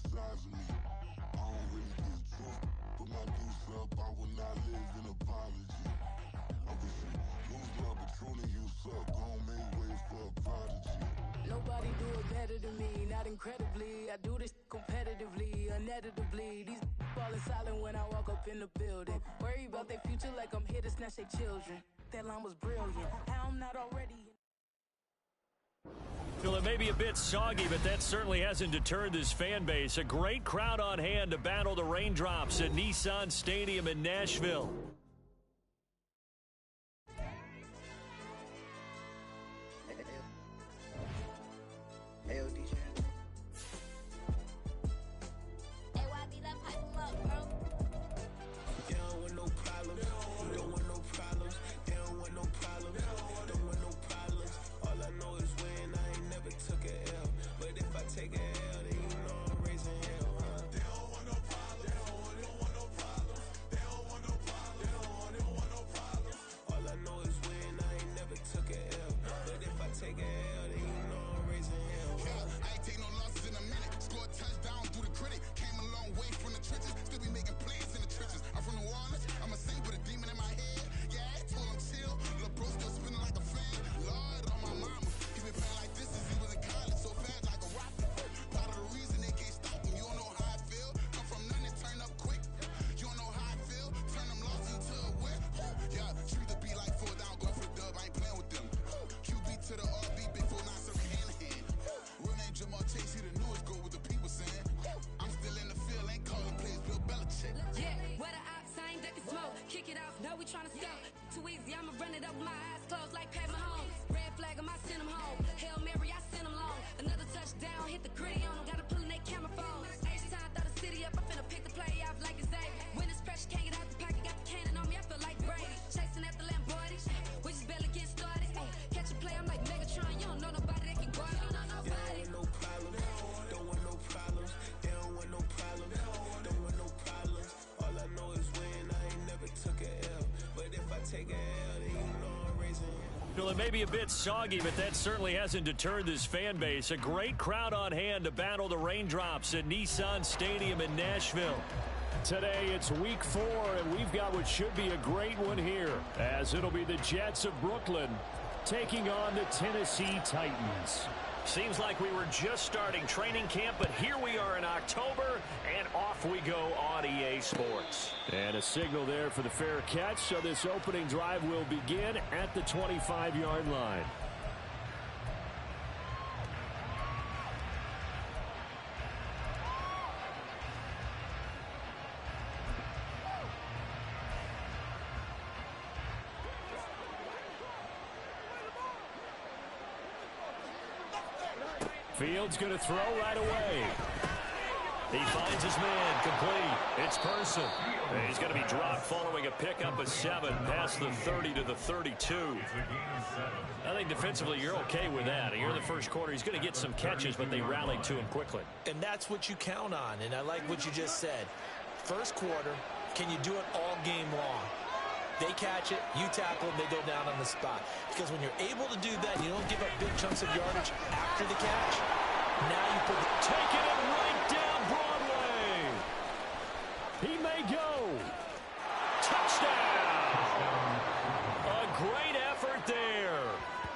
size of me. I don't really get drunk, but my deuce up, I will not live in apology. I wish you used up, but truly you suck. Gon' make way for a prodigy. Nobody do it better than me, not incredibly. I do this competitively, uneditably. These falling silent when I walk up in the building. Worry about their future like I'm here to snatch their children. That line was brilliant. I'm not already. Well, it may be a bit soggy, but that certainly hasn't deterred this fan base. A great crowd on hand to battle the raindrops at Nissan Stadium in Nashville. Too easy, I'ma run it up with my eyes closed like Pat Mahomes. Red flag, I might send him home. Hail Mary, I send him long. Another touchdown, hit the gritty on him. Gotta pull in their camera phones. H-time, throw the city up. I finna pick the play off like it's Xavier. When it's pressure, can't get out the pocket. Got the cannon on me, I feel like Brady. Chasing after Lamborghini. We just barely get started. Catch a play, I'm like Megatron. You don't know nobody that can guard me. You know nobody. No problem. Don't want no problems. They don't want no problems. Don't want no problems. All I know is win. I ain't never took a L. But if I take a L, then you know I'm raising. Well, it may be a bit soggy, but that certainly hasn't deterred this fan base. A great crowd on hand to battle the raindrops at Nissan Stadium in Nashville. Today, it's week 4, and we've got what should be a great one here, as it'll be the Jets of Brooklyn taking on the Tennessee Titans. Seems like we were just starting training camp, but here we are in October, and off we go on EA Sports. And a signal there for the fair catch, so this opening drive will begin at the 25-yard line. Fields going to throw right away. He finds his man, complete. It's Person. And he's going to be dropped following a pickup of 7 past the 30 to the 32. I think defensively you're okay with that. Here in the first quarter, he's going to get some catches, but they rallied to him quickly. And that's what you count on, and I like what you just said. First quarter, can you do it all game long? They catch it, you tackle them, they go down on the spot. Because when you're able to do that, you don't give up big chunks of yardage after the catch. Now you put the... Taking it right down Broadway. He may go. Touchdown. A great effort there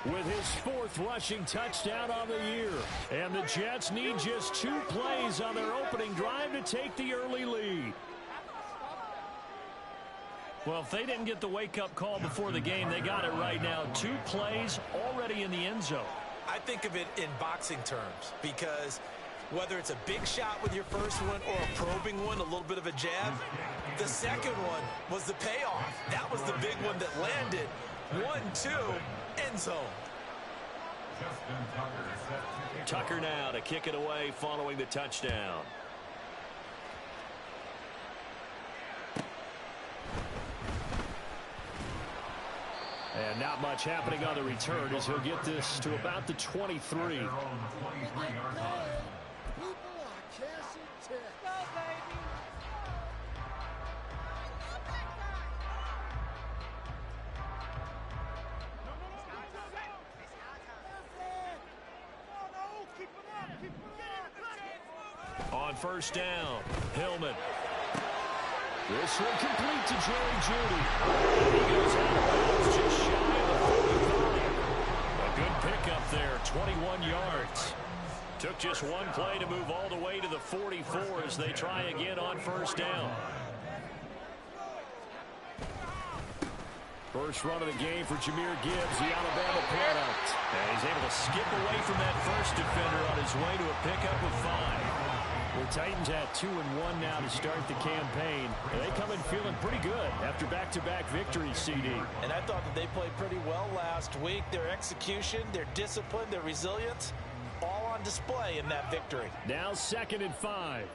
with his 4th rushing touchdown on the year. And the Jets need just 2 plays on their opening drive to take the early lead. Well, if they didn't get the wake-up call before the game, they got it right now. 2 plays already in the end zone. I think of it in boxing terms, because whether it's a big shot with your first one or a probing one, a little bit of a jab, the second one was the payoff. That was the big one that landed. 1-2, end zone. Tucker now to kick it away following the touchdown. And not much happening on the return as he'll get this to about the 23. On on first down. Hillman. This one complete to Jerry Jeudy. He goes out of bounds just shy of the 45. A good pickup there, 21 yards. Took just one play to move all the way to the 44 as they try again on first down. First run of the game for Jahmyr Gibbs, the Alabama product. And he's able to skip away from that first defender on his way to a pickup of 5. The Titans at 2-1 now to start the campaign. They come in feeling pretty good after back-to-back victories, CD. And I thought that they played pretty well last week. Their execution, their discipline, their resilience, all on display in that victory. Now 2nd and 5.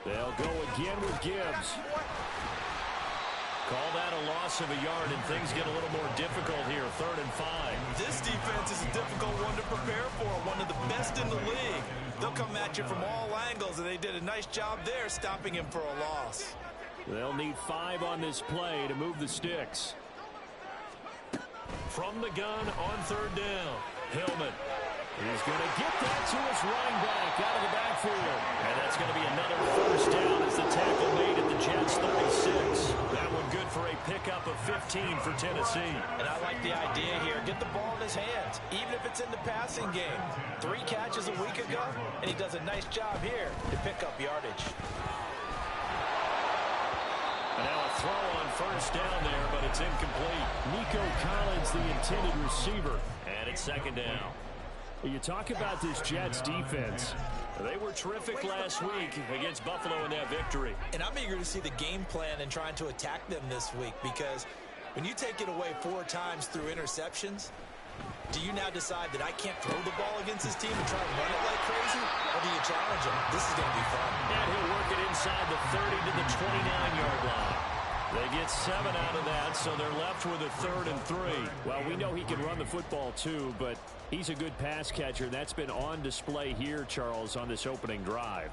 They'll go again with Gibbs. Call that a loss of a yard, and things get a little more difficult here. 3rd and 5. This defense is a difficult one to prepare for, one of the best in the league. They'll come at you from all angles, and they did a nice job there stopping him for a loss. They'll need 5 on this play to move the sticks. From the gun on 3rd down, Hillman. He's going to get that to his running back out of the backfield. And that's going to be another first down as the tackle made at the Jets' 36. That one good for a pickup of 15 for Tennessee. And I like the idea here. Get the ball in his hands, even if it's in the passing game. 3 catches a week ago, and he does a nice job here to pick up yardage. And now a throw on first down there, but it's incomplete. Nico Collins, the intended receiver. And it's 2nd down. You talk about this Jets defense. They were terrific last week against Buffalo in that victory. And I'm eager to see the game plan and trying to attack them this week, because when you take it away 4 times through interceptions, do you now decide that I can't throw the ball against this team and try to run it like crazy? Or do you challenge him? This is going to be fun. And he'll work it inside the 30 to the 29-yard line. They get 7 out of that, so they're left with a 3rd and 3. Well, we know he can run the football too, but he's a good pass catcher, and that's been on display here, Charles, on this opening drive.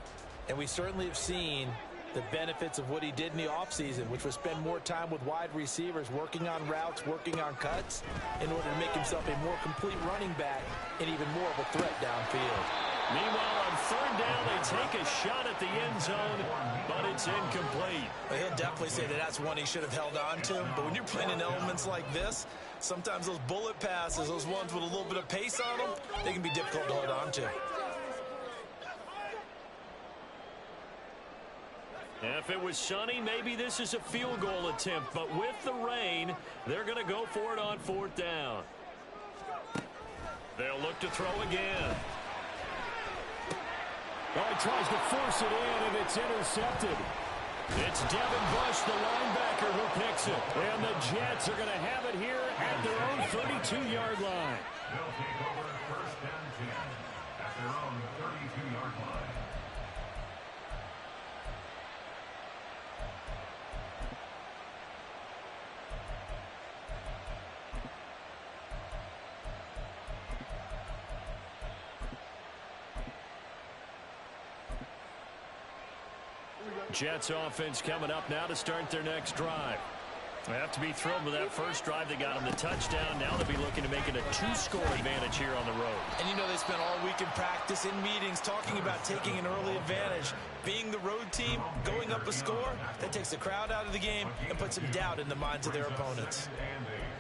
And we certainly have seen the benefits of what he did in the offseason, which was spend more time with wide receivers, working on routes, working on cuts, in order to make himself a more complete running back and even more of a threat downfield. Meanwhile, on 3rd down, they take a shot at the end zone, but it's incomplete. Well, he'll definitely say that that's one he should have held on to. But when you're playing in elements like this, sometimes those bullet passes, those ones with a little bit of pace on them, they can be difficult to hold on to. If it was sunny, maybe this is a field goal attempt. But with the rain, they're going to go for it on 4th down. They'll look to throw again. Oh, he tries to force it in, and it's intercepted. It's Devin Bush, the linebacker, who picks it. And the Jets are going to have it here at their own 32-yard line. They'll take over 1st and 10 at their own 32-yard line. Jets offense coming up now to start their next drive. They have to be thrilled with that first drive. They got them the touchdown. Now they'll be looking to make it a 2-score advantage here on the road. And you know they spent all week in practice, in meetings, talking about taking an early advantage. Being the road team, going up a score, that takes the crowd out of the game and puts some doubt in the minds of their opponents.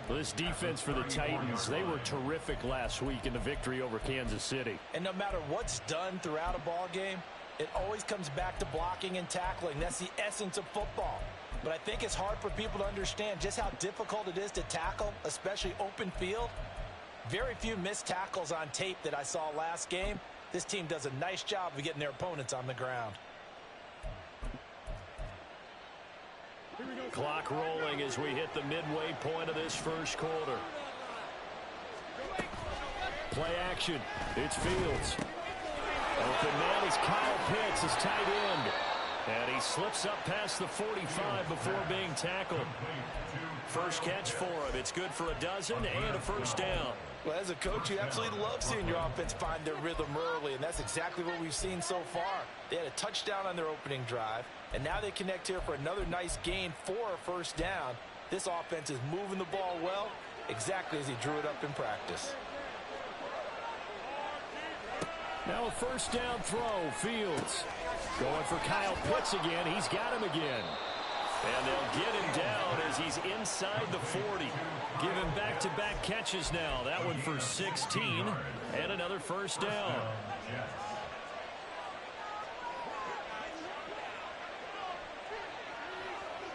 Well, this defense for the Titans, they were terrific last week in the victory over Kansas City. And no matter what's done throughout a ball game, it always comes back to blocking and tackling. That's the essence of football. But I think it's hard for people to understand just how difficult it is to tackle, especially open field. Very few missed tackles on tape that I saw last game. This team does a nice job of getting their opponents on the ground. Clock rolling as we hit the midway point of this first quarter. Play action. It's Fields. Open man is Kyle Pitts, his tight end. And he slips up past the 45 before being tackled. First catch for him. It's good for a dozen and a first down. Well, as a coach, you absolutely love seeing your offense find their rhythm early, and that's exactly what we've seen so far. They had a touchdown on their opening drive, and now they connect here for another nice gain for a first down. This offense is moving the ball well, exactly as he drew it up in practice. Now a first down throw. Fields going for Kyle Pitts again. He's got him again. And they'll get him down as he's inside the 40. Give him back-to-back catches now. That one for 16 and another first down.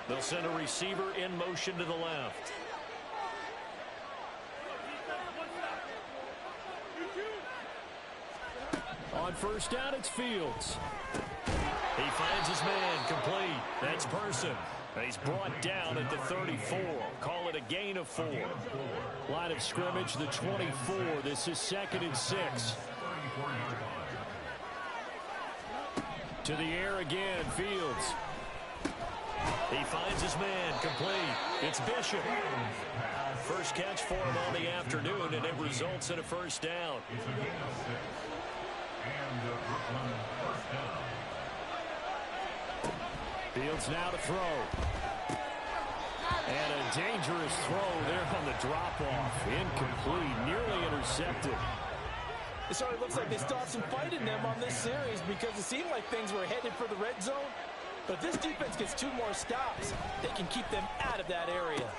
They'll send a receiver in motion to the left. On first down, it's Fields. He finds his man, complete. That's Person. He's brought down at the 34. Call it a gain of 4. Line of scrimmage, the 24. This is 2nd and 6. To the air again, Fields. He finds his man, complete. It's Bishop. First catch for him on the afternoon, and it results in a first down. Fields now to throw. And a dangerous throw there on the drop-off. Incomplete, nearly intercepted. It certainly looks like they still have some fight in them on this series because it seemed like things were headed for the red zone. But if this defense gets 2 more stops, they can keep them out of that area.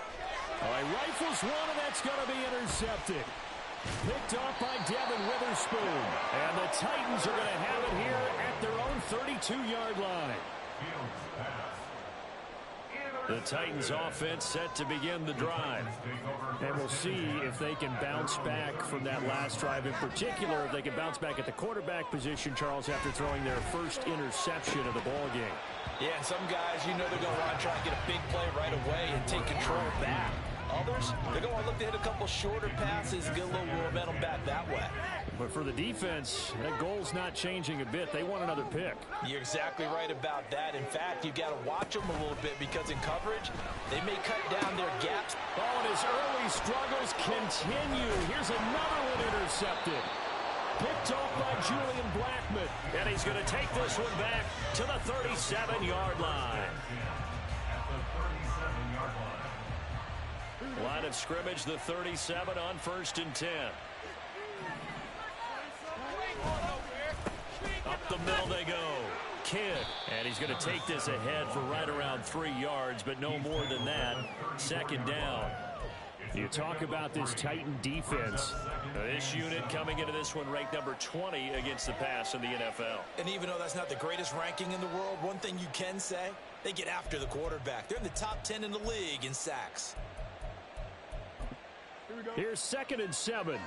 All right, rifles one, and that's going to be intercepted. Picked off by Devin Witherspoon. And the Titans are going to have it here at their own 32-yard line. The Titans offense set to begin the drive. And we'll see if they can bounce back from that last drive. In particular, if they can bounce back at the quarterback position, Charles, after throwing their first interception of the ball game. Yeah, and some guys, you know they're going to want to try and get a big play right away and take control back. Others, they're going to look to hit a couple shorter passes and get a little momentum back that way. But for the defense, that goal's not changing a bit. They want another pick. You're exactly right about that. In fact, you've got to watch them a little bit because in coverage, they may cut down their gaps. Oh, and his early struggles continue. Here's another one intercepted. Picked off by Julian Blackmon. And he's going to take this one back to the 37-yard line. Line of scrimmage, the 37 on 1st and 10. Up the middle they go. Kidd. And he's going to take this ahead for right around 3 yards, but no more than that. 2nd down. You talk about this Titan defense. This unit coming into this one ranked number 20 against the pass in the NFL. And even though that's not the greatest ranking in the world, one thing you can say, they get after the quarterback. They're in the top 10 in the league in sacks. Here's 2nd and 7.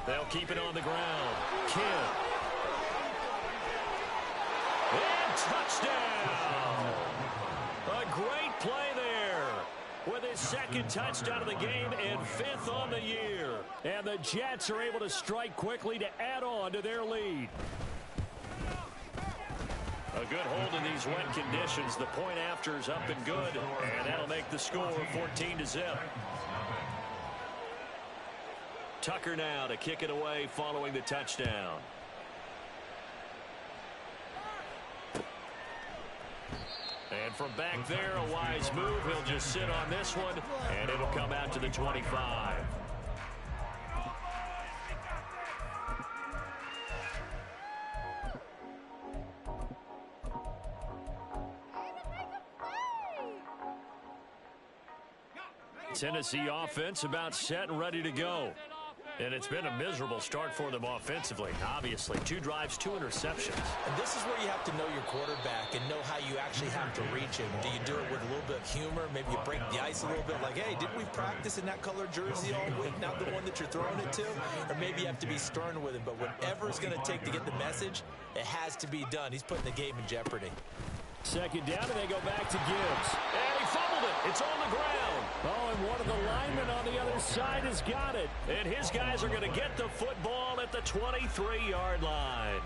They'll keep it on the ground. Kidd. And touchdown! A great play there with his 2nd touchdown of the game and 5th on the year. And the Jets are able to strike quickly to add on to their lead. A good hold in these wet conditions. The point after is up and good, and that'll make the score 14-0. Tucker now to kick it away following the touchdown. And from back there, a wise move. He'll just sit on this one, and it'll come out to the 25. Tennessee offense about set and ready to go. And it's been a miserable start for them offensively. Obviously, 2 drives, 2 interceptions. And this is where you have to know your quarterback and know how you actually have to reach him. Do you do it with a little bit of humor? Maybe you break the ice a little bit like, hey, didn't we practice in that color jersey all week, not the one that you're throwing it to? Or maybe you have to be stern with him. But whatever it's going to take to get the message, it has to be done. He's putting the game in jeopardy. 2nd down, and they go back to Gibbs. And he fumbled it. It's on the ground. Oh, and one of the linemen on the other side has got it. And his guys are going to get the football at the 23-yard line.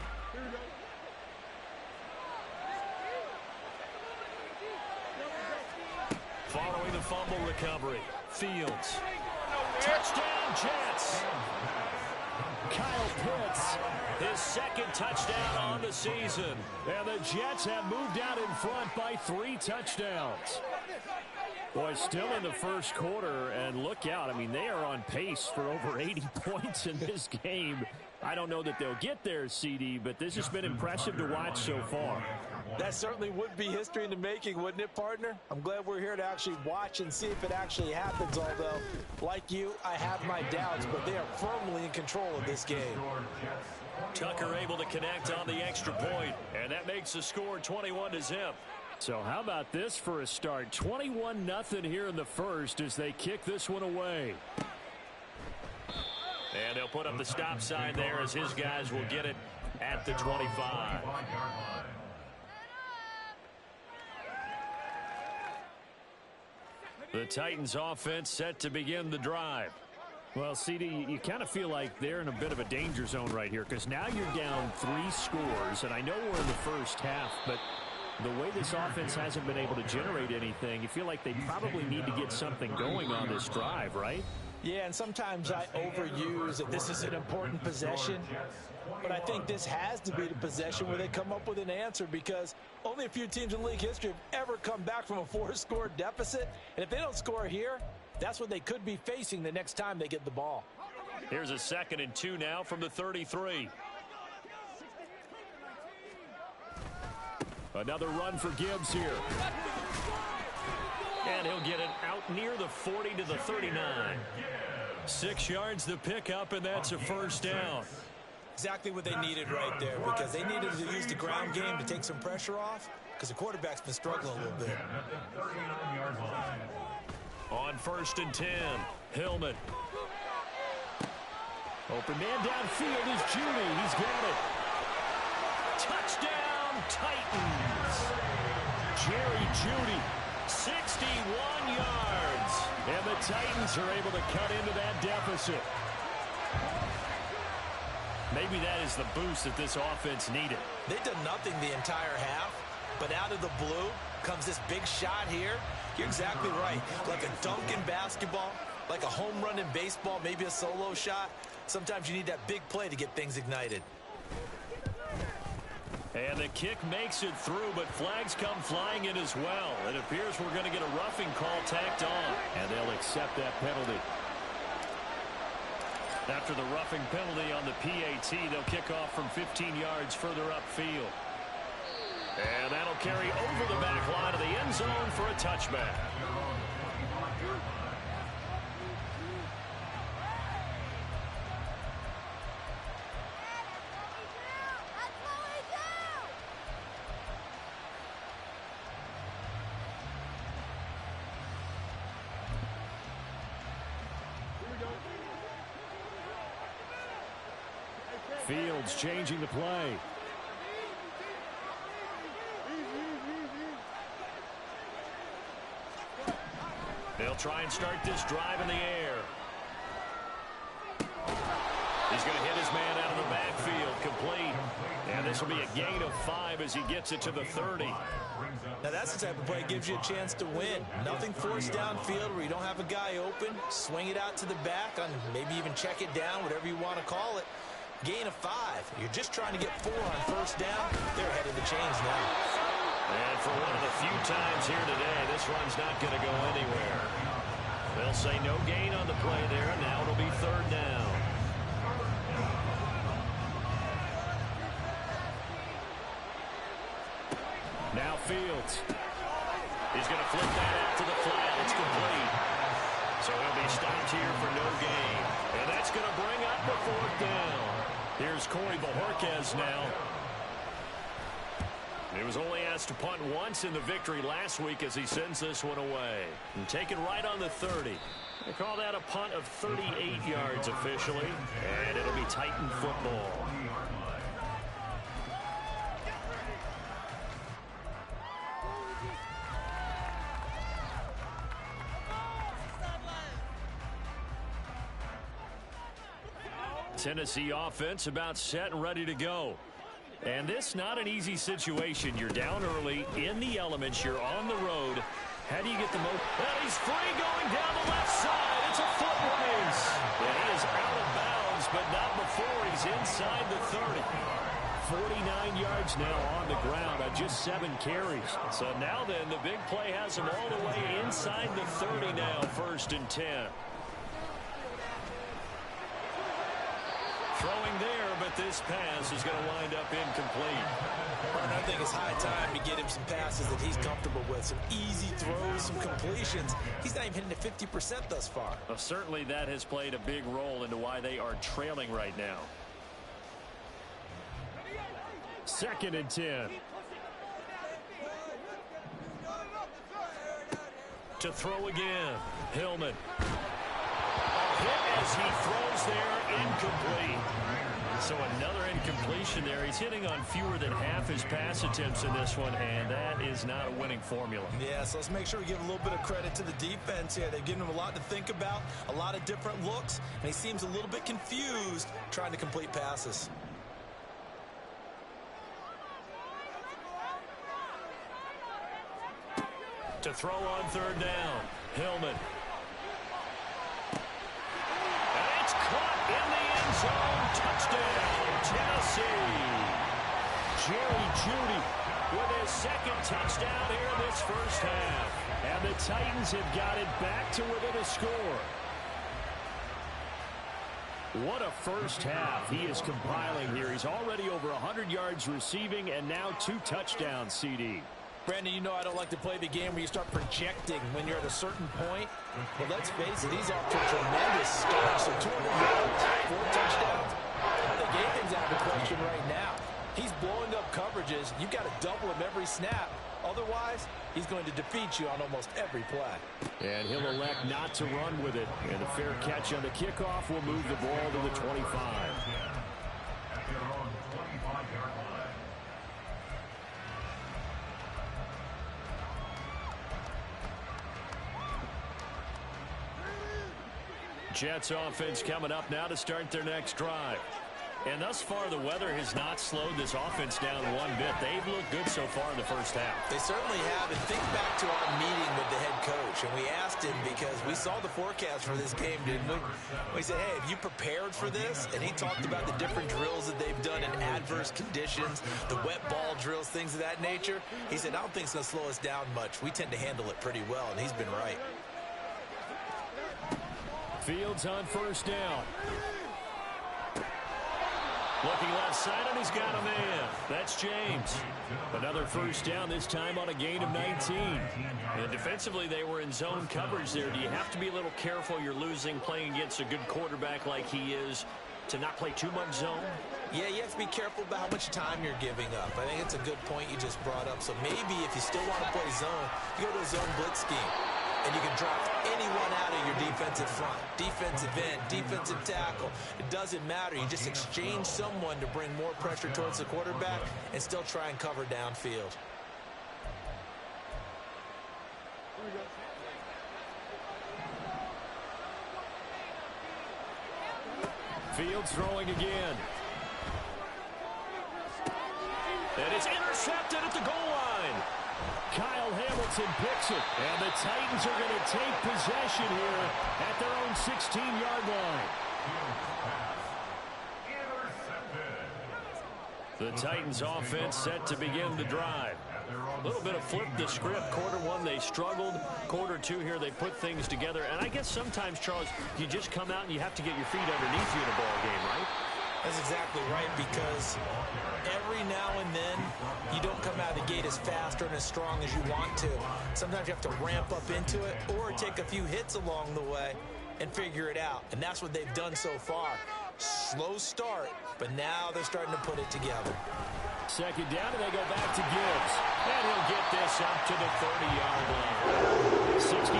Following the fumble recovery, Fields. Touchdown, Jets. Kyle Pitts, his second touchdown on the season. And the Jets have moved out in front by 3 touchdowns. Boy, still in the first quarter, and look out. I mean, they are on pace for over 80 points in this game. I don't know that they'll get there, CD, but this has been impressive to watch so far. That certainly would be history in the making, wouldn't it, partner? I'm glad we're here to actually watch and see if it actually happens, although, like you, I have my doubts, but they are firmly in control of this game. Tucker able to connect on the extra point, and that makes the score 21-0. So how about this for a start? 21-0 here in the first as they kick this one away. And they'll put up the stop sign there as his guys will get it at the 25. The Titans offense set to begin the drive. Well, CD, you kind of feel like they're in a bit of a danger zone right here because now you're down 3 scores, and I know we're in the first half, but the way this offense hasn't been able to generate anything, you feel like they probably need to get something going on this drive, right? Yeah, and sometimes I overuse that this is an important possession, but I think this has to be the possession where they come up with an answer because only a few teams in league history have ever come back from a 4-score deficit, and if they don't score here, that's what they could be facing the next time they get the ball. Here's a 2nd and 2 now from the 33. Another run for Gibbs here. And he'll get it out near the 40 to the 39. 6 yards to pick up, and that's a first down. Exactly what they needed right there because they needed to use the ground game to take some pressure off because the quarterback's been struggling a little bit. On 1st and 10, Hillman. Open man downfield is Judy. He's got it. Touchdown, Titans. Jerry Judy, 61 yards. And the Titans are able to cut into that deficit. Maybe that is the boost that this offense needed. They've done nothing the entire half, but out of the blue comes this big shot here. You're exactly right. Like a dunk in basketball, like a home run in baseball, maybe a solo shot. Sometimes you need that big play to get things ignited. And the kick makes it through, but flags come flying in as well. It appears we're going to get a roughing call tacked on, and they'll accept that penalty. After the roughing penalty on the PAT, they'll kick off from 15 yards further upfield. And that'll carry over the back line of the end zone for a touchback. Fields changing the play. They'll try and start this drive in the air. He's going to hit his man out of the backfield, complete. And this will be a gain of 5 as he gets it to the 30. Now that's the type of play that gives you a chance to win. Nothing forced downfield where you don't have a guy open. Swing it out to the back, on maybe even check it down, whatever you want to call it. Gain of 5. You're just trying to get 4 on first down. They're ahead of the chains now. And for one of the few times here today, this run's not going to go anywhere. They'll say no gain on the play there, and now it'll be 3rd down. Now Fields. He's going to flip that out to the flat. It's complete. So he'll be stopped here for no gain. And that's going to bring up the 4th down. Here's Corey Bojorquez now. He was only asked to punt once in the victory last week as he sends this one away. And taken right on the 30. They call that a punt of 38 yards officially. And it'll be Titan football. Tennessee offense about set and ready to go. And this not an easy situation. You're down early in the elements. You're on the road. How do you get the most? And he's free going down the left side. It's a foot race. And he is out of bounds but not before he's inside the 30. 49 yards now on the ground on just 7 carries. So now then, the big play has him all the way inside the 30 now, 1st and 10. Throwing there, but this pass is going to wind up incomplete. And I think it's high time to get him some passes that he's comfortable with. Some easy throws, some completions. He's not even hitting the 50% thus far. Well, certainly that has played a big role into why they are trailing right now. 2nd and 10. To throw again. Hillman. A hit as he throws there, incomplete. So another incompletion there. He's hitting on fewer than half his pass attempts in this one, and that is not a winning formula. Yeah, so let's make sure we give a little bit of credit to the defense here. They've given him a lot to think about, a lot of different looks, and he seems a little bit confused trying to complete passes. To throw on 3rd down. Hillman. And it's caught in the end zone. Touchdown, Tennessee. Jerry Jeudy with his 2nd touchdown here in this first half. And the Titans have got it back to within a score. What a first half he is compiling here. He's already over 100 yards receiving and now 2 touchdowns, CD. Brandon, you know I don't like to play the game where you start projecting when you're at a certain point. But let's face it, he's off to a tremendous start. So 200 yards, 4 touchdowns. The game thing's out of the question right now. He's blowing up coverages. You've got to double him every snap. Otherwise, he's going to defeat you on almost every play. And he'll elect not to run with it. And a fair catch on the kickoff will move the ball to the 25. At their own 25-yard line. Jets offense coming up now to start their next drive. And thus far, the weather has not slowed this offense down one bit. They've looked good so far in the first half. They certainly have. And think back to our meeting with the head coach. And we asked him because we saw the forecast for this game, didn't we? We said, hey, have you prepared for this? And he talked about the different drills that they've done in adverse conditions, the wet ball drills, things of that nature. He said, I don't think it's going to slow us down much. We tend to handle it pretty well, and he's been right. Fields on 1st down. Looking left side, and he's got a man. That's James. Another 1st down, this time on a gain of 19. And defensively, they were in zone coverage there. Do you have to be a little careful? You're losing, playing against a good quarterback like he is, to not play too much zone? Yeah, you have to be careful about how much time you're giving up. I think it's a good point you just brought up. So maybe if you still want to play zone, you go to a zone blitz scheme. And you can drop anyone out of your defensive front. Defensive end, defensive tackle. It doesn't matter. You just exchange someone to bring more pressure towards the quarterback and still try and cover downfield. Fields throwing again. And it's intercepted at the goal line. Kyle Hamilton picks it, and the Titans are going to take possession here at their own 16-yard line. The Titans offense set to begin the drive. A little bit of flip the script. Quarter 1, they struggled. Quarter 2 here, they put things together. And I guess sometimes, Charles, you just come out and you have to get your feet underneath you in a ball game, right? That's exactly right, because every now and then you don't come out of the gate as fast or as strong as you want to. Sometimes you have to ramp up into it or take a few hits along the way and figure it out. And that's what they've done so far. Slow start, but now they're starting to put it together. 2nd down, and they go back to Gibbs. And he'll get this up to the 30-yard line. 64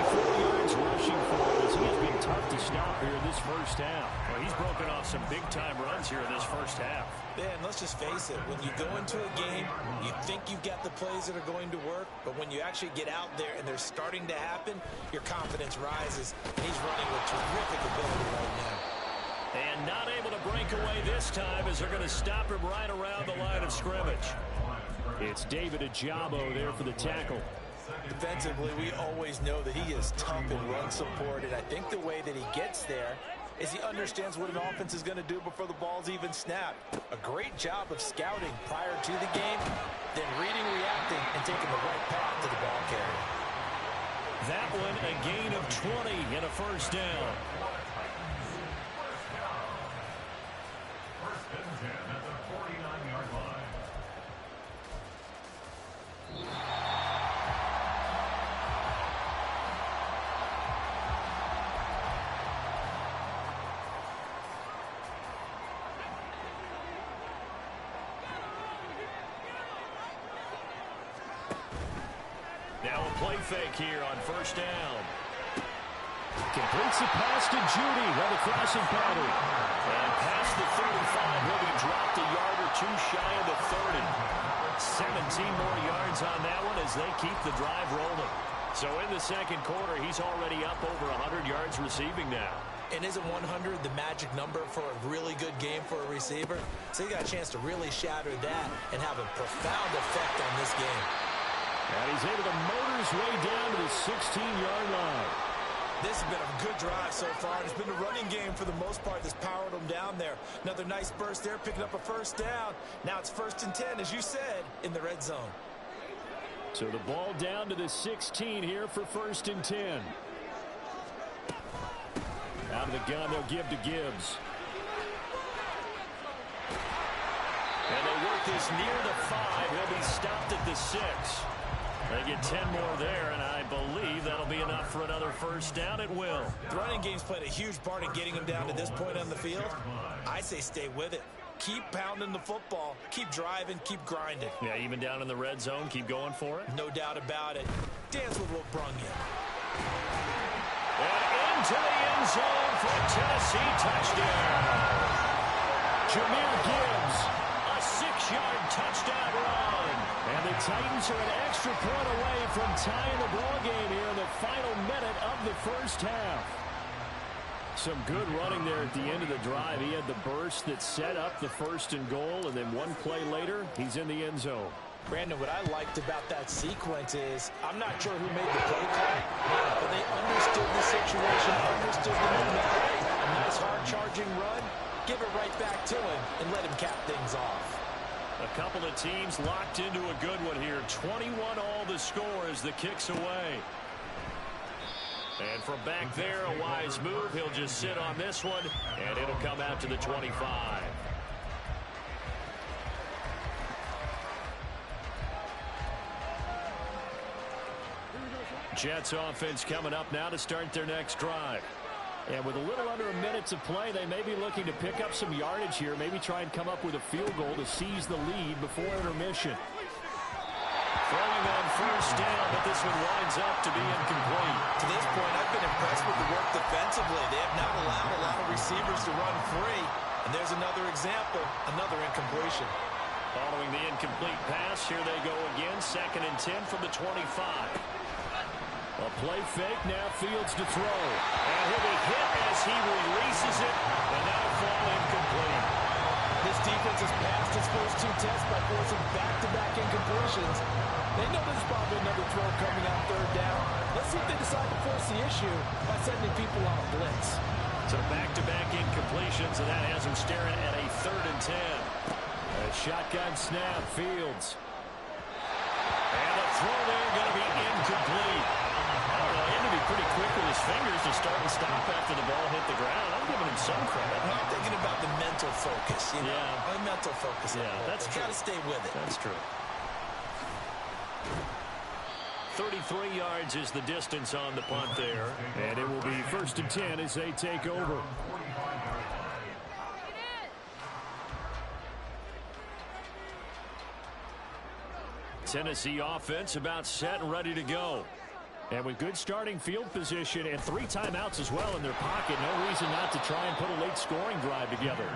yards rushing for him as he has been tough to stop here in this first half. Well, he's broken off some big-time runs here in this first half. Yeah, and let's just face it. When you go into a game, you think you've got the plays that are going to work, but when you actually get out there and they're starting to happen, your confidence rises. And he's running with terrific ability right now. And not able to break away this time as they're going to stop him right around the line of scrimmage. It's David Ajabo there for the tackle. Defensively, we always know that he is tough in run support, and I think the way that he gets there is he understands what an offense is going to do before the ball's even snapped. A great job of scouting prior to the game, then reading, reacting, and taking the right path to the ball carrier. That one a gain of 20 and a first down. First and 10 at the 49-yard line. Now a play fake here on first down. Completes the pass to Judy on the crossing pattern. And past the 35, he'll be dropped a yard or two shy of the 30. 17 more yards on that one as they keep the drive rolling. So in the second quarter, he's already up over 100 yards receiving now. And isn't 100 the magic number for a really good game for a receiver? So he got a chance to really shatter that and have a profound effect on this game. And he's able to motor his way down to the 16-yard line. This has been a good drive so far. It's been a running game for the most part that's powered them down there. Another nice burst there, picking up a first down. Now it's 1st and 10, as you said, in the red zone. So the ball down to the 16 here for 1st and 10. Out of the gun, they'll give to Gibbs. And they work this near the 5. He'll be stopped at the 6. They get 10 more there, and I believe that'll be enough for another first down. It will. The running game's played a huge part in getting him down to this point on the field. I say stay with it. Keep pounding the football. Keep driving. Keep grinding. Yeah, even down in the red zone, keep going for it. No doubt about it. Dance with what brung you. And into the end zone for a Tennessee touchdown. Jahmyr Gibbs, a 6-yard touchdown run. And the Titans are an extra point away from tying the ball game here in the final minute of the first half. Some good running there at the end of the drive. He had the burst that set up the 1st and goal, and then one play later, he's in the end zone. Brandon, what I liked about that sequence is, I'm not sure who made the play call, but they understood the situation, understood the momentum. A nice hard-charging run, give it right back to him, and let him cap things off. A couple of teams locked into a good one here. 21 all the score as the kick's away. And from back there, a wise move. He'll just sit on this one, and it'll come out to the 25. Jets offense coming up now to start their next drive. And with a little under a minute to play, they may be looking to pick up some yardage here, maybe try and come up with a field goal to seize the lead before intermission. Throwing on first down, but this one winds up to be incomplete. To this point, I've been impressed with the work defensively. They have not allowed a lot of receivers to run free. And there's another example, another incompletion. Following the incomplete pass, here they go again, 2nd and 10 from the 25. A play fake, now Fields to throw. And he'll be hit as he releases it, and that'll fall incomplete. This defense has passed its first 2 tests by forcing back-to-back incompletions. They know there's probably another throw coming out 3rd down. Let's see if they decide to force the issue by sending people on a blitz. So back-to-back incompletions, and that has them staring at a 3rd and 10. A shotgun snap, Fields. And the throw there going to be incomplete. To be pretty quick with his fingers to start and stop after the ball hit the ground. I'm giving him some credit. I'm thinking about the mental focus. You know? Yeah. The mental focus. Yeah, that's true. Got to stay with it. That's true. 33 yards is the distance on the punt there. And it will be 1st and 10 as they take over. Tennessee offense about set and ready to go. And with good starting field position and 3 timeouts as well in their pocket, no reason not to try and put a late scoring drive together.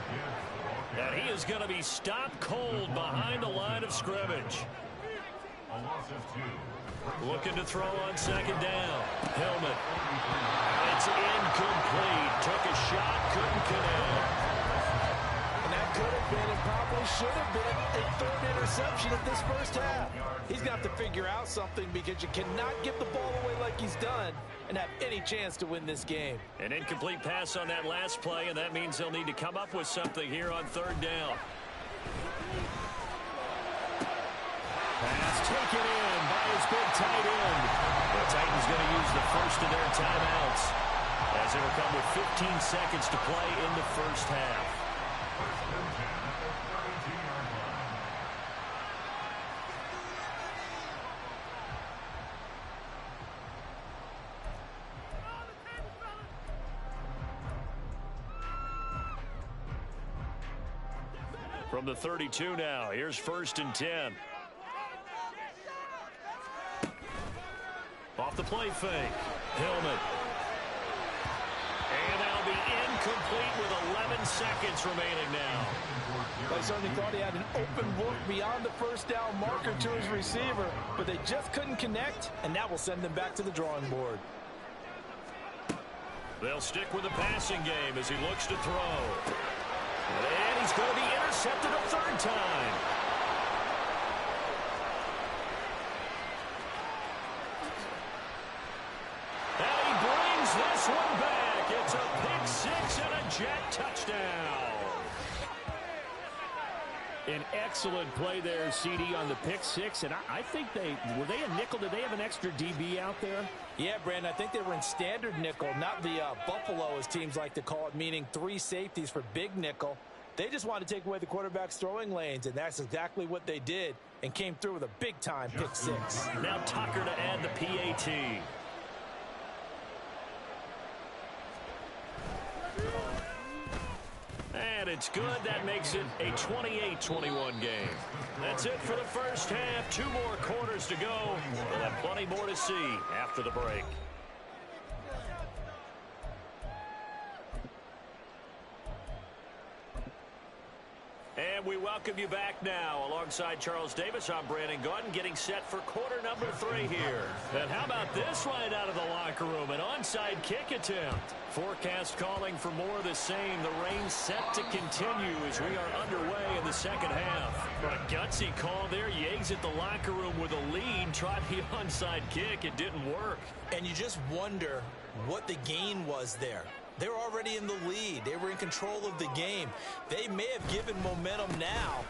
And he is going to be stopped cold behind the line of scrimmage. Looking to throw on 2nd down. Hillman. It's incomplete. Took a shot, couldn't connect. And that could have been and probably should have been a third interception of this first half. He's got to figure out something because you cannot give the ball away like he's done and have any chance to win this game. An incomplete pass on that last play, and that means they'll need to come up with something here on third down. Pass taken in by his big tight end. The Titans going to use the first of their timeouts as it'll come with 15 seconds to play in the first half. From the 32 now, here's 1st and 10. Off the play fake. Hillman. And that'll be incomplete with 11 seconds remaining now. I certainly thought he had an open look beyond the first down marker to his receiver, but they just couldn't connect, and that will send them back to the drawing board. They'll stick with the passing game as he looks to throw. And he's going to be intercepted a third time. And he brings this one back. It's a pick six and a Jet touchdown. An excellent play there, CD, on the pick six. And I think were they a nickel? Did they have an extra DB out there? Yeah, Brandon, I think they were in standard nickel, not the Buffalo, as teams like to call it, meaning 3 safeties for big nickel. They just wanted to take away the quarterback's throwing lanes, and that's exactly what they did and came through with a big-time pick six. Now Tucker to add the PAT. And it's good. That makes it a 28-21 game. That's it for the first half. 2 more quarters to go. We'll have plenty more to see after the break. And we welcome you back now. Alongside Charles Davis, I'm Brandon Gaudin, getting set for quarter number 3 here. And how about this right out of the locker room? An onside kick attempt. Forecast calling for more of the same. The rain set to continue as we are underway in the second half. A gutsy call there. Yates at the locker room with a lead. Tried the onside kick. It didn't work. And you just wonder what the gain was there. They were already in the lead. They were in control of the game. They may have given momentum now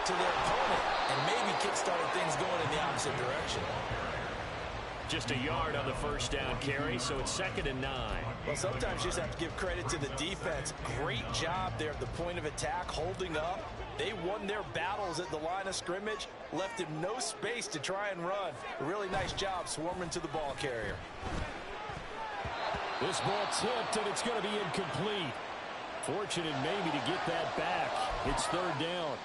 to their opponent and maybe kick-started things going in the opposite direction. Just a yard on the first down carry, so it's 2nd and 9. Well, sometimes you just have to give credit to the defense. Great job there at the point of attack, holding up. They won their battles at the line of scrimmage, left him no space to try and run. A really nice job swarming to the ball carrier. This ball tipped, and it's going to be incomplete. Fortunate maybe to get that back. It's 3rd down.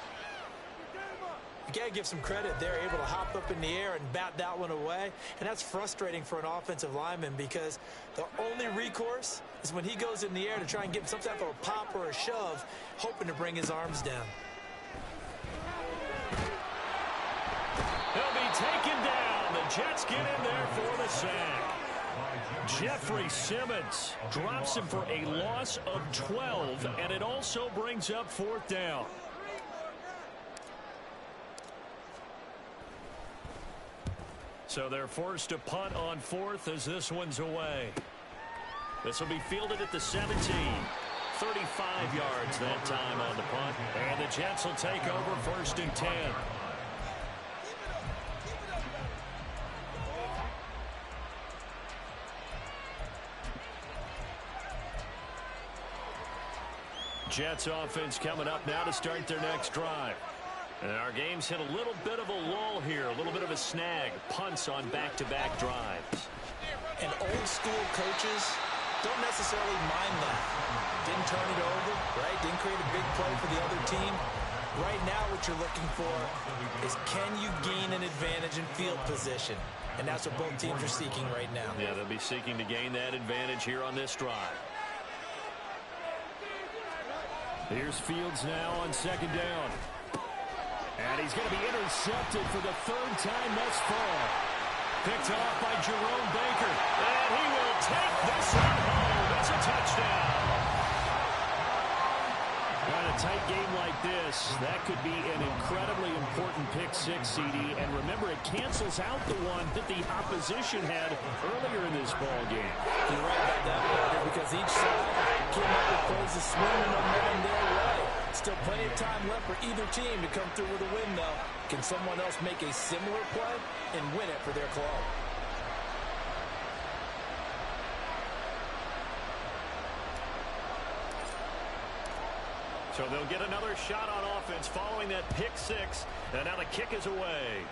You got to give some credit. They're able to hop up in the air and bat that one away. And that's frustrating for an offensive lineman because the only recourse is when he goes in the air to try and give some type of a pop or a shove, hoping to bring his arms down. He'll be taken down. The Jets get in there for the sack. Jeffrey Simmons drops him for a loss of 12, and it also brings up 4th down. So they're forced to punt on 4th as this one's away. This will be fielded at the 17. 35 yards that time on the punt. And the Jets will take over 1st and 10. Jets offense coming up now to start their next drive. And our game's hit a little bit of a lull here, a little bit of a snag. Punts on back-to-back drives. And old school coaches don't necessarily mind that. Didn't turn it over, right? Didn't create a big play for the other team. Right now what you're looking for is can you gain an advantage in field position? And that's what both teams are seeking right now. Yeah, they'll be seeking to gain that advantage here on this drive. Here's Fields now on 2nd down. And he's going to be intercepted for the 3rd time thus far. Picked off by Jerome Baker. And he will take this one home. It's a touchdown. In a tight game like this, that could be an incredibly important pick six, CD. And remember, it cancels out the one that the opposition had earlier in this ball game. You're right about that, Walter, because each side came up with plays to swing and momentum their way. Still plenty of time left for either team to come through with a win, though. Can someone else make a similar play and win it for their club? So they'll get another shot on offense following that pick six. And now the kick is away.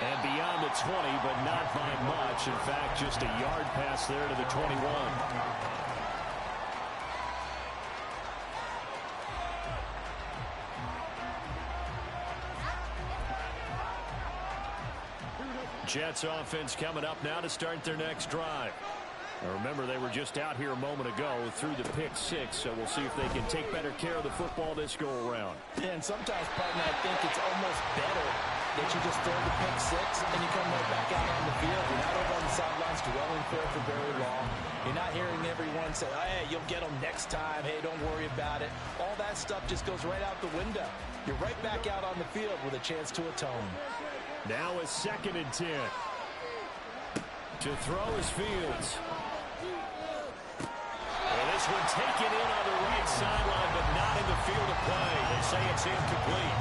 And beyond the 20, but not by much. In fact, just a yard pass there to the 21. Jets offense coming up now to start their next drive. Now remember, they were just out here a moment ago through the pick six, so we'll see if they can take better care of the football this go around. Yeah, and sometimes, partner, I think it's almost better that you just throw the pick six and you come right back out on the field. You're not over on the sidelines dwelling for very long. You're not hearing everyone say, oh, hey, you'll get them next time. Hey, don't worry about it. All that stuff just goes right out the window. You're right back out on the field with a chance to atone. Now a 2nd and 10. To throw is Fields. And this one taken in on the right sideline, but not in the field of play. They say it's incomplete.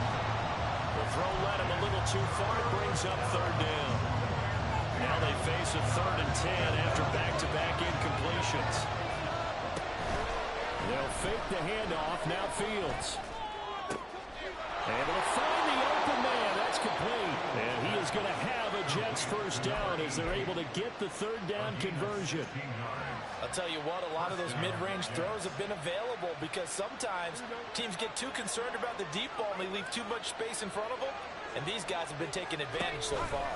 The throw led him a little too far. It brings up 3rd down. Now they face a 3rd and 10 after back-to-back incompletions. They'll fake the handoff. Now Fields. Able to find the open man. That's complete. And he is going to have a Jets first down as they're able to get the 3rd down conversion. I'll tell you what, a lot of those mid-range throws have been available because sometimes teams get too concerned about the deep ball and they leave too much space in front of them. And these guys have been taking advantage so far.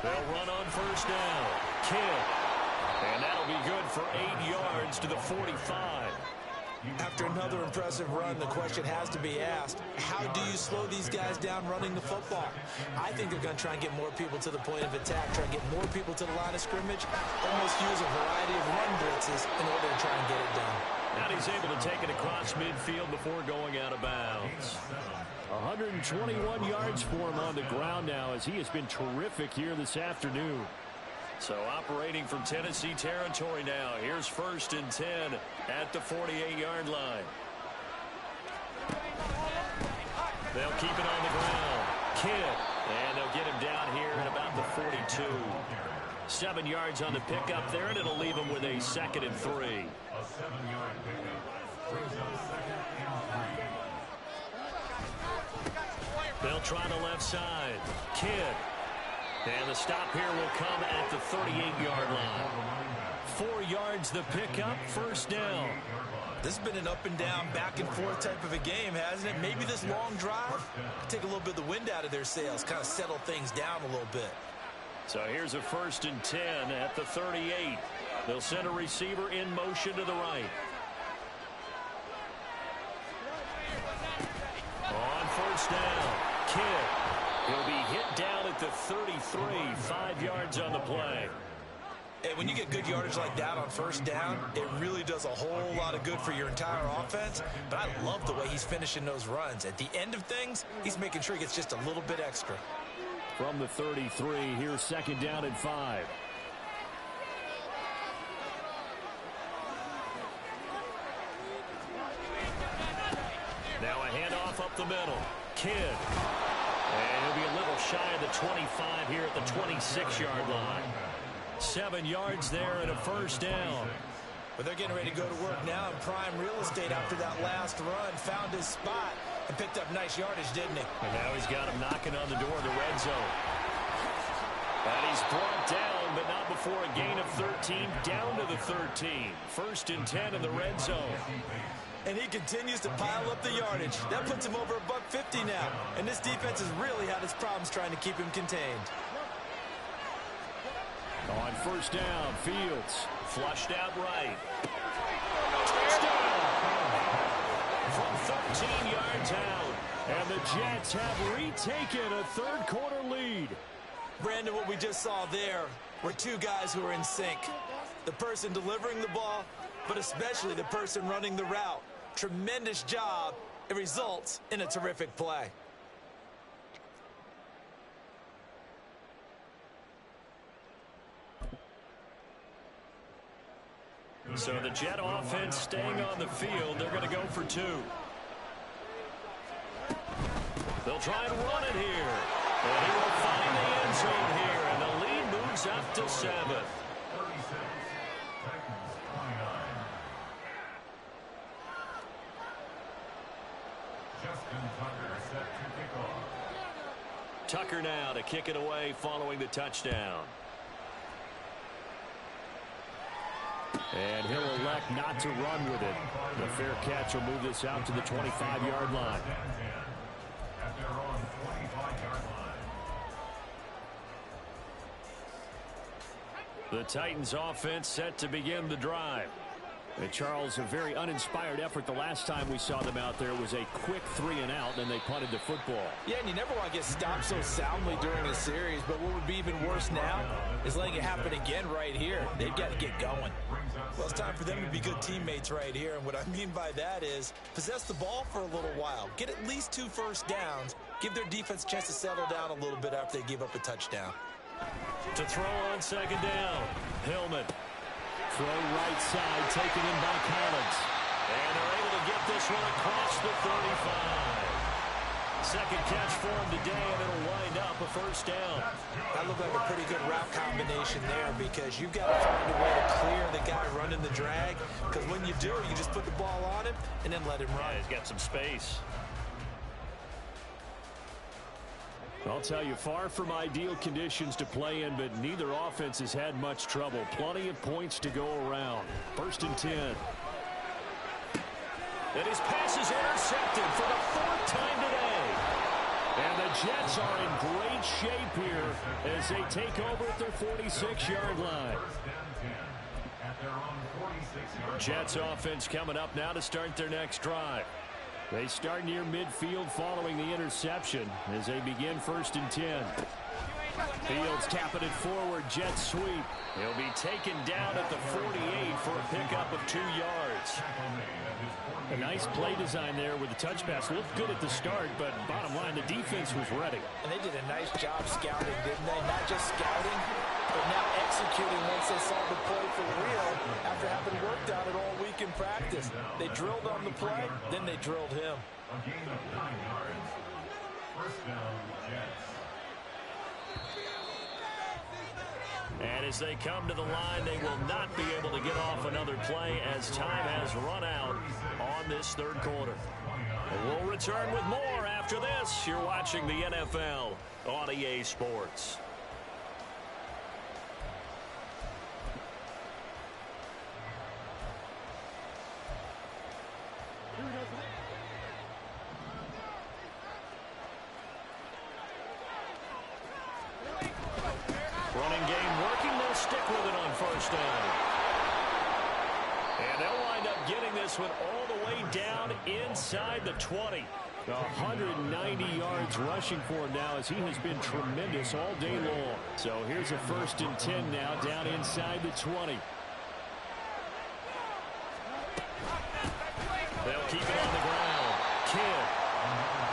They'll run on first down. Kidd. And that'll be good for 8 yards to the 45. After another impressive run, the question has to be asked, how do you slow these guys down running the football? I think they're going to try and get more people to the point of attack, try and get more people to the line of scrimmage, almost use a variety of run blitzes in order to try and get it done. And he's able to take it across midfield before going out of bounds. 121 yards for him on the ground now as he has been terrific here this afternoon. So operating from Tennessee territory now. Here's 1st and 10 at the 48-yard line. They'll keep it on the ground. Kidd. And they'll get him down here at about the 42. 7 yards on the pickup there, and it'll leave him with a 2nd and 3. A 7-yard pickup brings up 2nd and 3. They'll try the left side. Kidd. And the stop here will come at the 38-yard line. 4 yards the pickup, 1st down. This has been an up and down, back and forth type of a game, hasn't it? Maybe this long drive take a little bit of the wind out of their sails, kind of settle things down a little bit. So here's a 1st and 10 at the 38. They'll send a receiver in motion to the right. On 1st down, Kidd. He'll be hit down at the 33, 5 yards on the play. Hey, when you get good yardage like that on 1st down, it really does a whole lot of good for your entire offense. But I love the way he's finishing those runs. At the end of things, he's making sure he gets just a little bit extra. From the 33, here's 2nd down and 5. Now a handoff up the middle. Kidd. And he'll be a little shy of the 25 here at the 26-yard line. 7 yards there and a 1st down. But they're getting ready to go to work now in prime real estate after that last run. Found his spot and picked up nice yardage, didn't he? And now he's got him knocking on the door of the red zone. And he's brought down, but not before a gain of 13, down to the 13. 1st and 10 in the red zone. And he continues to pile up the yardage. That puts him over $150 now. And this defense has really had its problems trying to keep him contained. On 1st down, Fields. Flushed out right. Touchdown! From 13 yards out. And the Jets have retaken a 3rd quarter lead. Brandon, what we just saw there, were two guys who were in sync. The person delivering the ball, but especially the person running the route. Tremendous job. It results in a terrific play. So the Jet offense staying on the field. They're going to go for 2. They'll try and run it here. And he will find the end zone here. And the lead moves up to 7. 36. Titans 29. Justin Tucker set to kick off. Tucker now to kick it away following the touchdown. And he'll elect not to run with it. The fair catch will move this out to the 25-yard line. At their own 25-yard line. The Titans offense set to begin the drive. And Charles, a very uninspired effort the last time we saw them out there. It was a quick 3-and-out, and they punted the football. Yeah, and you never want to get stopped so soundly during a series, but what would be even worse now is letting it happen again right here. They've got to get going. Well, it's time for them to be good teammates right here, and what I mean by that is possess the ball for a little while, get at least 2 first downs, give their defense a chance to settle down a little bit after they give up a touchdown. To throw on second down, Hillman. Throw right side, taken in by Collins. And they're able to get this one across the 35. Second catch for him today, and it'll wind up a first down. That looked like a pretty good route combination there because you've got to find a way to clear the guy running the drag. Because when you do, you just put the ball on him and then let him run. Yeah, he's got some space. I'll tell you, far from ideal conditions to play in, but neither offense has had much trouble. Plenty of points to go around. 1st and 10. And his pass is intercepted for the 4th time today. And the Jets are in great shape here as they take over at their 46-yard line. Jets offense coming up now to start their next drive. They start near midfield following the interception as they begin 1st and 10. Fields tapping it forward, jet sweep. He'll be taken down at the 48 for a pickup of 2 yards. A nice play design there with the touch pass. Looked good at the start, but bottom line, the defense was ready. And they did a nice job scouting, didn't they? Not just scouting, but now executing once they saw the play for real after having worked on it all week in practice. They drilled on the play, then they drilled him. A gain of 9 yards. First down, Jets. And as they come to the line, they will not be able to get off another play as time has run out on this 3rd quarter. We'll return with more after this. You're watching the NFL on EA Sports. Running game working. They'll stick with it on 1st down. And they'll wind up getting this one all the way down inside the 20. 190 yards rushing for him now as he has been tremendous all day long. So here's a 1st and 10 now down inside the 20. They'll keep it on the ground. Kidd.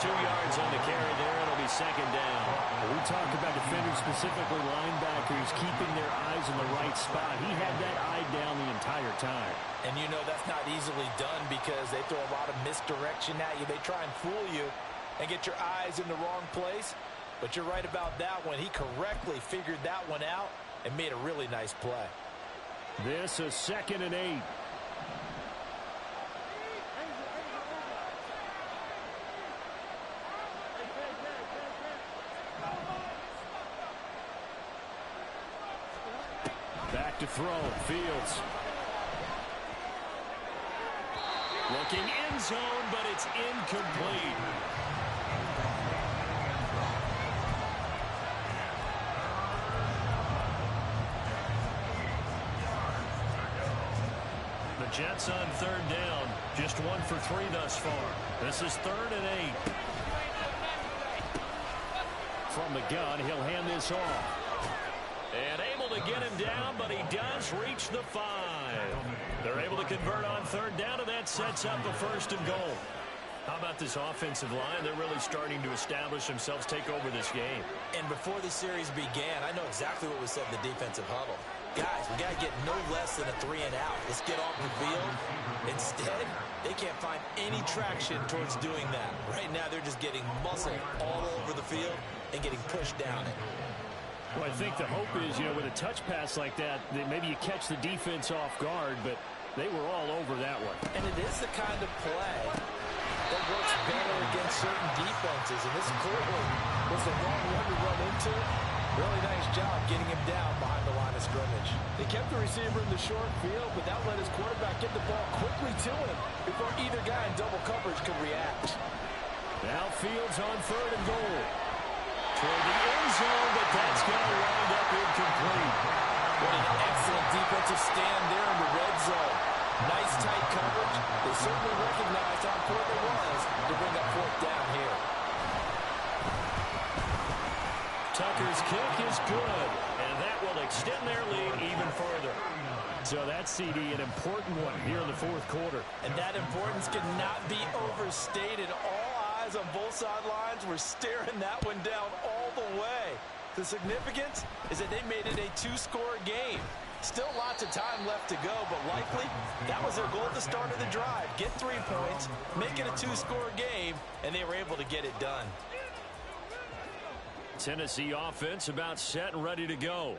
2 yards on the carry there. It'll be 2nd down. We talk about defenders, specifically linebackers, keeping their eyes in the right spot. He had that eye down the entire time. And you know that's not easily done because they throw a lot of misdirection at you. They try and fool you and get your eyes in the wrong place. But you're right about that one. He correctly figured that one out and made a really nice play. This is 2nd and 8. Back to throw. Fields. Looking end zone, but it's incomplete. The Jets on 3rd down. Just 1 for 3 thus far. This is 3rd and 8. From the gun, he'll hand this off. And able to get him down, but he does reach the 5. They're able to convert on third down, and that sets up a 1st and goal. How about this offensive line? They're really starting to establish themselves, take over this game. And before the series began, I know exactly what was said in the defensive huddle. Guys, we got to get no less than a 3 and out. Let's get off the field. Instead, they can't find any traction towards doing that. Right now, they're just getting muscle all over the field and getting pushed down it. Well, I think the hope is, with a touch pass like that maybe you catch the defense off guard, but they were all over that one. And it is the kind of play that works better against certain defenses. And this clearly was the wrong one to run into. Really nice job getting him down behind the line of scrimmage. They kept the receiver in the short field, but that let his quarterback get the ball quickly to him before either guy in double coverage could react. Now Fields on 3rd and goal. Toward the end zone, but that's going to wind up incomplete. What an excellent defensive stand there in the red zone. Nice tight coverage. They certainly recognized how important it was to bring up 4th down here. Tucker's kick is good, and that will extend their lead even further. So that CD, an important one here in the 4th quarter. And that importance cannot be overstated. All eyes on both sidelines were staring that one down all the way. The significance is that they made it a 2-score game. Still lots of time left to go, but likely that was their goal at the start of the drive. Get 3 points, make it a 2-score game, and they were able to get it done. Tennessee offense about set and ready to go.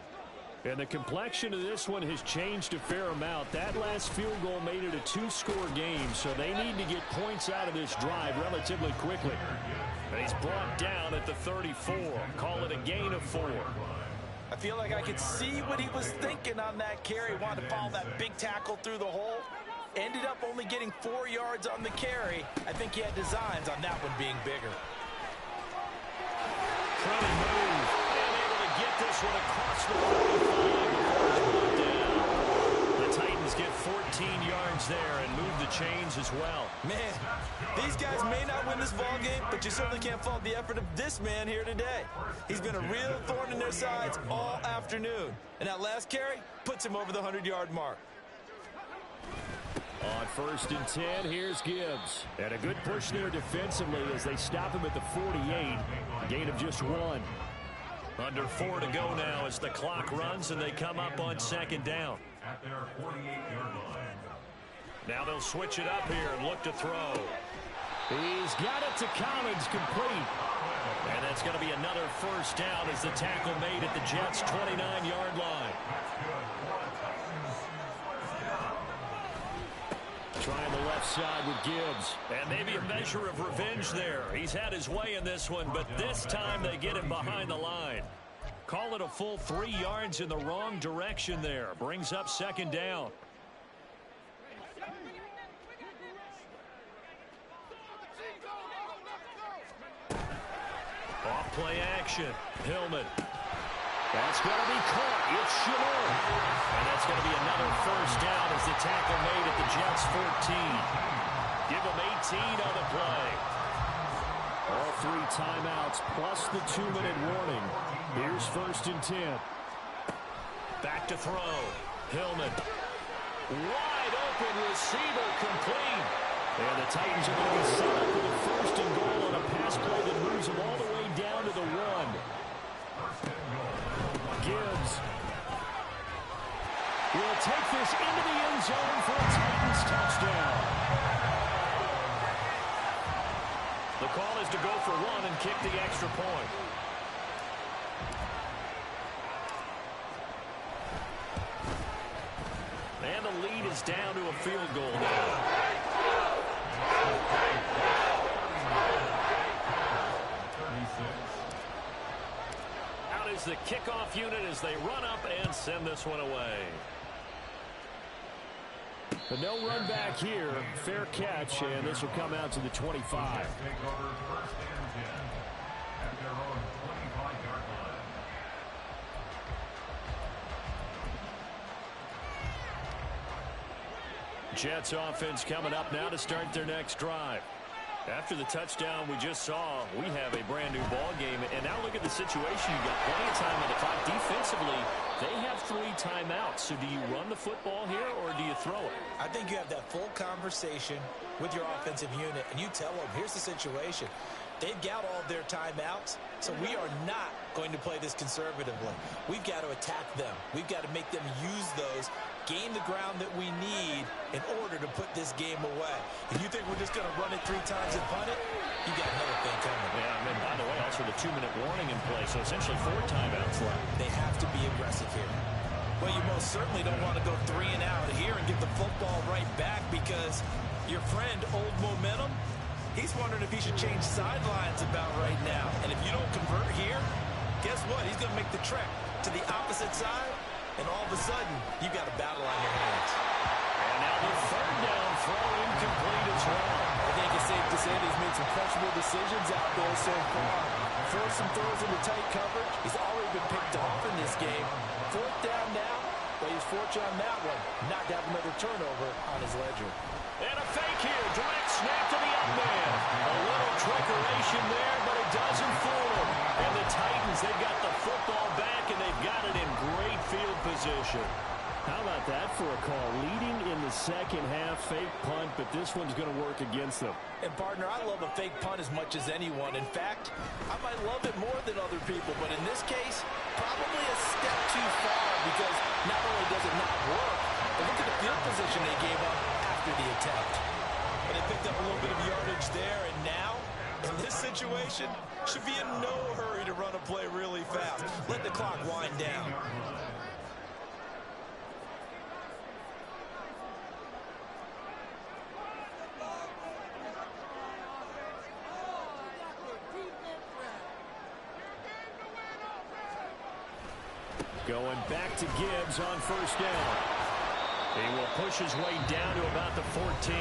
And the complexion of this one has changed a fair amount. That last field goal made it a 2-score game, so they need to get points out of this drive relatively quickly. And he's brought down at the 34. Call it a gain of 4. I feel like I could see what he was thinking on that carry. Wanted to follow that big tackle through the hole. Ended up only getting 4 yards on the carry. I think he had designs on that one being bigger. Trying to move. And able to get this one across the 45 before it's brought down. The Titans get 14 yards there and move the chains as well. Man, these guys may not win this ball game, but you certainly can't fault the effort of this man here today. He's been a real thorn in their sides all afternoon. And that last carry puts him over the 100-yard mark. On 1st and 10, here's Gibbs. And a good push there defensively as they stop him at the 48. Gain of just 1. Under 4 to go now as the clock runs and they come up on 2nd down. At their 48-yard line. Now they'll switch it up here and look to throw. He's got it to Collins, complete. And that's going to be another 1st down as the tackle made at the Jets' 29-yard line. Trying the left side with Gibbs. And maybe a measure of revenge there. He's had his way in this one, but this time they get him behind the line. Call it a full 3 yards in the wrong direction there. Brings up 2nd down. Off play action. Hillman. That's going to be caught. It's Shalom. And that's going to be another 1st down as the tackle made at the Jets' 14. Give them 18 on the play. All 3 timeouts plus the 2-minute warning. Here's 1st and 10. Back to throw. Hillman. Wide open receiver, complete. And the Titans are going to be set up with a 1st and goal on a pass play that moves them all the way down to the 1. Gibbs will take this into the end zone for a Titans touchdown. The call is to go for 1 and kick the extra point. And the lead is down to a field goal now. Out is the kickoff unit as they run up and send this one away. But no run back here. Fair catch, and this will come out to the 25. Take over 1st and 10 at their own 25-yard line. Jets offense coming up now to start their next drive. After the touchdown we just saw, we have a brand new ball game. And now look at the situation. You've got plenty of time on the clock defensively. They have 3 timeouts. So do you run the football here or do you throw it? I think you have that full conversation with your offensive unit, and you tell them, here's the situation. They've got all their timeouts, so we are not going to play this conservatively. We've got to attack them. We've got to make them use those, gain the ground that we need in order to put this game away. If you think we're just going to run it 3 times and punt it, you got another thing coming. Yeah, and by the way, also the 2-minute warning in play, so essentially 4 timeouts left. They have to be aggressive here. Well, you most certainly don't want to go 3 and out here and get the football right back, because your friend, Old Momentum, he's wondering if he should change sidelines about right now. And if you don't convert here, guess what? He's going to make the trek to the opposite side, and all of a sudden, you've got a battle on your hands. And now the 3rd down throw incomplete as well. I think it's safe to say that he's made some questionable decisions out there so far. Forced some throws into tight coverage. He's already been picked off in this game. 4th down now, but he's fortunate on that one not to have another turnover on his ledger. And a fake here. Direct snap to the up man. A little trickeration there, but it doesn't fool him. And the Titans, they've got the football back, and they've got it in great field position. How about that for a call? Leading in the second half, fake punt, but this one's going to work against them. And, partner, I love a fake punt as much as anyone. In fact, I might love it more than other people, but in this case, probably a step too far, because not only does it not work, but look at the field position they gave up after the attempt. But they picked up a little bit of yardage there, and now, in this situation, should be in no hurry to run a play really fast. Let the clock wind down. Going back to Gibbs on 1st down. He will push his way down to about the 14.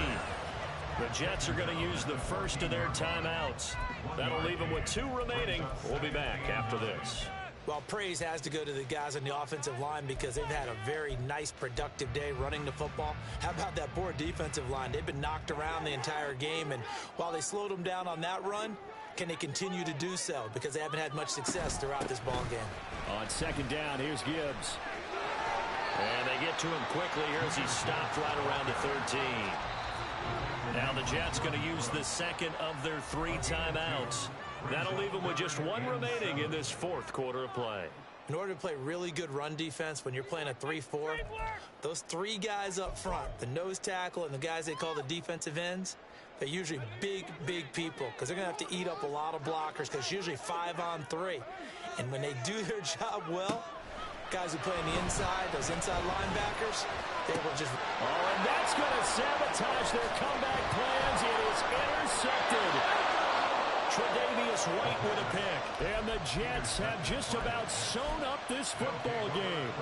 The Jets are going to use the first of their timeouts. That'll leave them with 2 remaining. We'll be back after this. Well, praise has to go to the guys on the offensive line, because they've had a very nice, productive day running the football. How about that poor defensive line? They've been knocked around the entire game, and while they slowed them down on that run, can they continue to do so? Because they haven't had much success throughout this ball game. On 2nd down, here's Gibbs. And they get to him quickly here as he stopped right around the 13. Now the Jets going to use the second of their 3 timeouts. That'll leave them with just 1 remaining in this 4th quarter of play. In order to play really good run defense when you're playing a 3-4, those 3 guys up front, the nose tackle and the guys they call the defensive ends, they're usually big, big people, because they're going to have to eat up a lot of blockers, because it's usually 5 on 3. And when they do their job well, guys who play on the inside, those inside linebackers, they will just... Oh, and that's going to sabotage their comeback plans. It is intercepted. Tre'Davious White with a pick. And the Jets have just about sewn up this football game.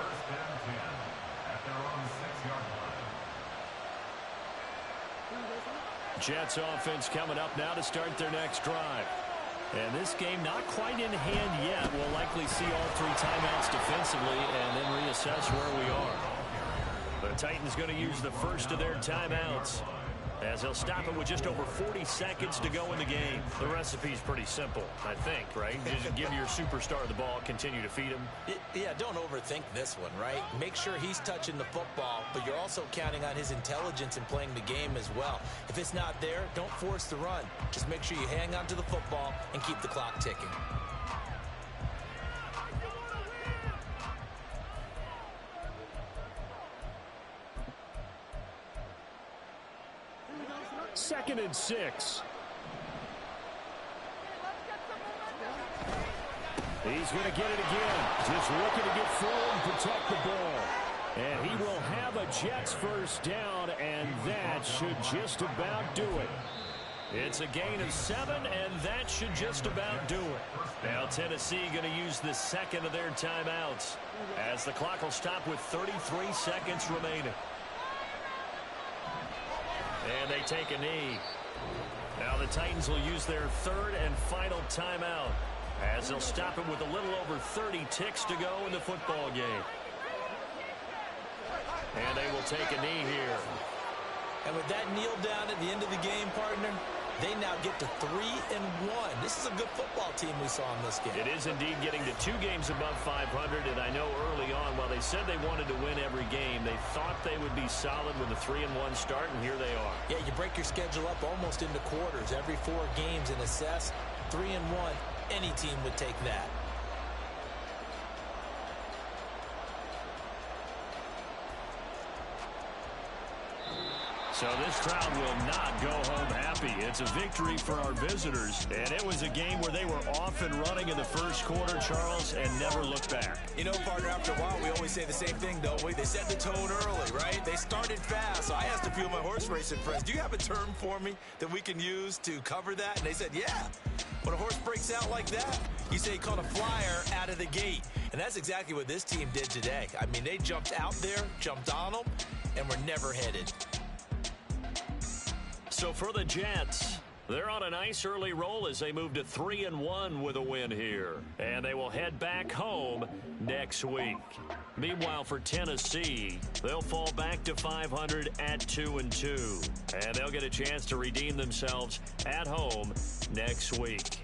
Jets offense coming up now to start their next drive. And this game not quite in hand yet. We'll likely see all 3 timeouts defensively and then reassess where we are. The Titans going to use the first of their timeouts, as they'll stop it with just over 40 seconds to go in the game. The recipe's pretty simple, I think, right? Just give your superstar the ball, continue to feed him. Yeah, don't overthink this one, right? Make sure he's touching the football, but you're also counting on his intelligence in playing the game as well. If it's not there, don't force the run. Just make sure you hang on to the football and keep the clock ticking. Second and 6. He's going to get it again. Just looking to get forward and protect the ball. And he will have a Jets first down, and that should just about do it. It's a gain of 7, and that should just about do it. Now Tennessee going to use the second of their timeouts, as the clock will stop with 33 seconds remaining. And they take a knee. Now the Titans will use their 3rd and final timeout, as they'll stop it with a little over 30 ticks to go in the football game. And they will take a knee here. And with that kneel down at the end of the game, partner, They now get to 3-1. This is a good football team we saw in this game. It is indeed getting to 2 games above 500, and I know early on, while they said they wanted to win every game, they thought they would be solid with a 3-1 start, and here they are. Yeah, you break your schedule up almost into quarters, every 4 games, and assess 3-1. Any team would take that. So this crowd will not go home happy. It's a victory for our visitors, and it was a game where they were off and running in the first quarter, Charles, and never looked back. You know, partner, after a while, we always say the same thing, don't we? They set the tone early, right? They started fast, so I asked a few of my horse racing friends, do you have a term for me that we can use to cover that? And they said, yeah. When a horse breaks out like that, you say he caught a flyer out of the gate. And that's exactly what this team did today. I mean, they jumped out there, jumped on them, and were never headed. So for the Jets, they're on a nice early roll as they move to 3-1 with a win here. And they will head back home next week. Meanwhile, for Tennessee, they'll fall back to 500 at 2-2. And they'll get a chance to redeem themselves at home next week.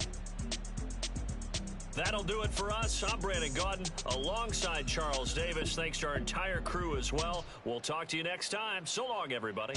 That'll do it for us. I'm Brandon Gaudin alongside Charles Davis. Thanks to our entire crew as well. We'll talk to you next time. So long, everybody.